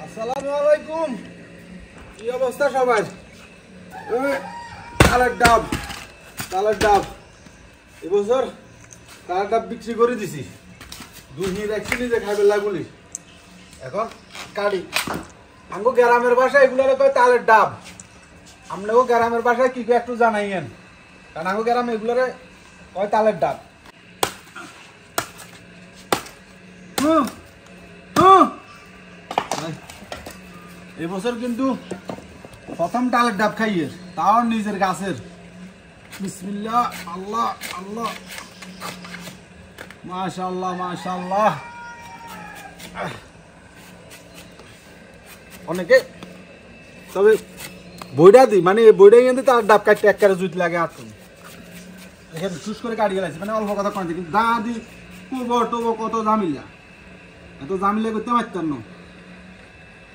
আসসালামু আলাইকুম। কি অবস্থা সবার? তালের ডাব এবছর তালের ডাব বিক্রি করে দিছি। দুহির একচুয়ালি যে খাইবে লাগুলি এখন কাটি আমগো গ্রামের ভাষায় এগুলো কয় তালের ডাব। আমরাও গ্রামের ভাষায় কি একটু জানাইয়েন, কারণ আমগো গ্রামে এগুলোরে কয় তালের ডাব। এবছর কিন্তু প্রথম তালের ডাব খাইয়ে, তাও নিজের গাছের। বিসমিল্লাহ, আল্লাহ আল্লাহ, মাশাআল্লাহ মাশাআল্লাহ। অনেকে তবে বইটা দিই, মানে বইটা কিন্তু তার ডাব কাটতে একবারে জুত লাগে আটুন এখানে চুজ করে কাটিয়ে লাগছে, মানে অল্প কথা কয়ে কিন্তু দা দি করবো টবো কত জামিলা, এত জামিলা করতে পারতাম না।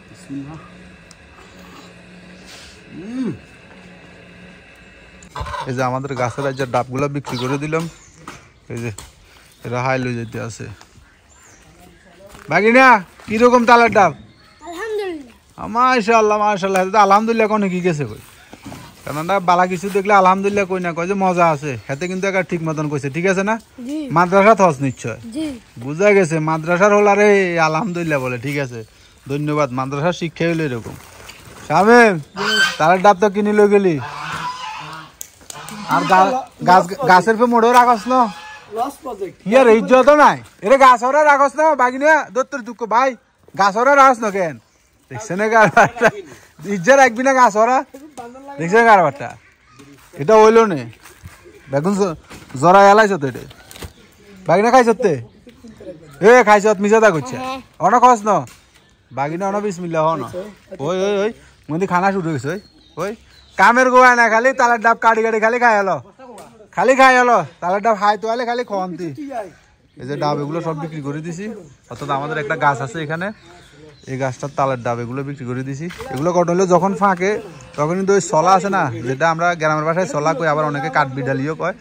বিসমিল্লাহ। এই যে আমাদের গাছের যে ডাবগুলা বিক্রি করে দিলাম, এই যে এরা হাই লই যেতে আছে। বাগিনা কিরকম তালের ডাব? আলহামদুলিল্লাহ মাশাআল্লাহ মাশাআল্লাহ। আলহামদুলিল্লাহ কোনে কি গেছে কই, কারণ বালা কিছু দেখলে আলহামদুলিল্লাহ কই না, কয় যে মজা আছে খেতে, কিন্তু একটা ঠিক মতন কইছে। ঠিক আছে না? মাদ্রাসা থস নিশ্চয় বুঝা গেছে, মাদ্রাসার হল আরে আলহামদুলিল্লাহ বলে। ঠিক আছে, ধন্যবাদ। মাদ্রাসার শিক্ষা হইলো এরকম। শামিম তালের ডাব তো কিনে লই গেলি, আর গাছের পে মোড়েও রাখস না, ইয়ার ইজ্জত নাই। এরে গাছ ওরা রাখস না বাগিনা, দত্তর দুঃখ ভাই গাছ ওরা রাখস না কেন? দেখছে না কারবারটা, ইজ্জত রাখবি না গাছ ওরা, দেখছে না কারবারটা? এটা হইল নে বেগুন জরা এলাইছ তো, এটা বাগিনা খাইছ তে? এ খাইছ মিশাদা করছে অন খস ন বাগিনা অন বিসমিল্লাহ হন। ওই ওই ওই মন্দি খানা শুরু হয়েছে। ওই কামের গোয়া না, খালি তালের ডাব কাটি কাটি খালি খাই এলো, খালি খাই এলো তালের ডাব খাই তো আলে খালি খন্তি। এই যে ডাব এগুলো সব বিক্রি করে দিছি। অর্থাৎ আমাদের একটা গাছ আছে এখানে, এই গাছটার তালের ডাব এগুলো বিক্রি করে দিছি। এগুলো কট হলে যখন ফাঁকে তখন কিন্তু ওই সলা আছে না, যেটা আমরা গ্রামের ভাষায় সলা কই, আবার অনেকে কাঠবিড়ালিও কয়,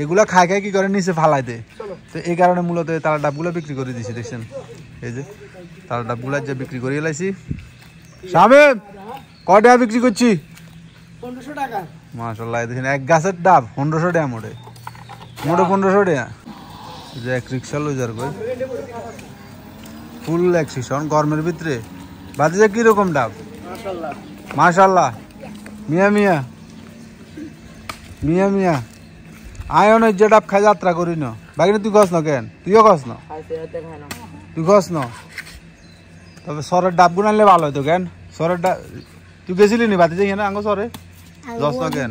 এগুলো খাই খাই কি করে নিচে ফালাই দেয়। তো এই কারণে মূলত এই তালের ডাবগুলো বিক্রি করে দিছি। দেখছেন এই যে তালের ডাবগুলো যে বিক্রি করে এলাইছি। শামিম কটা বিক্রি করছি? 1500 টাকা। মাশাআল্লাহ, দেখেন এক গাছের ডাব 1500 টাকা মোটে, মোটে 1500 টাকা। যে এক রিক্সা লই যার কই ফুল এক সিজন গরমের ভিতরে বাজে যে কিরকম ডাব। মাশাআল্লাহ মাশাআল্লাহ। মিয়া মিয়া মিয়া মিয়া আয়ন যে ডাব খাই যাত্রা করি না বাকি। তুই খস না কেন? তুইও খস না? তুই খস না? তবে সরের ডাব গুণ আনলে ভালো হতো কেন? সরের ডাব তুই গেছিলি নি বাতি যাই না আঙ্গ সরে? দশ না কেন?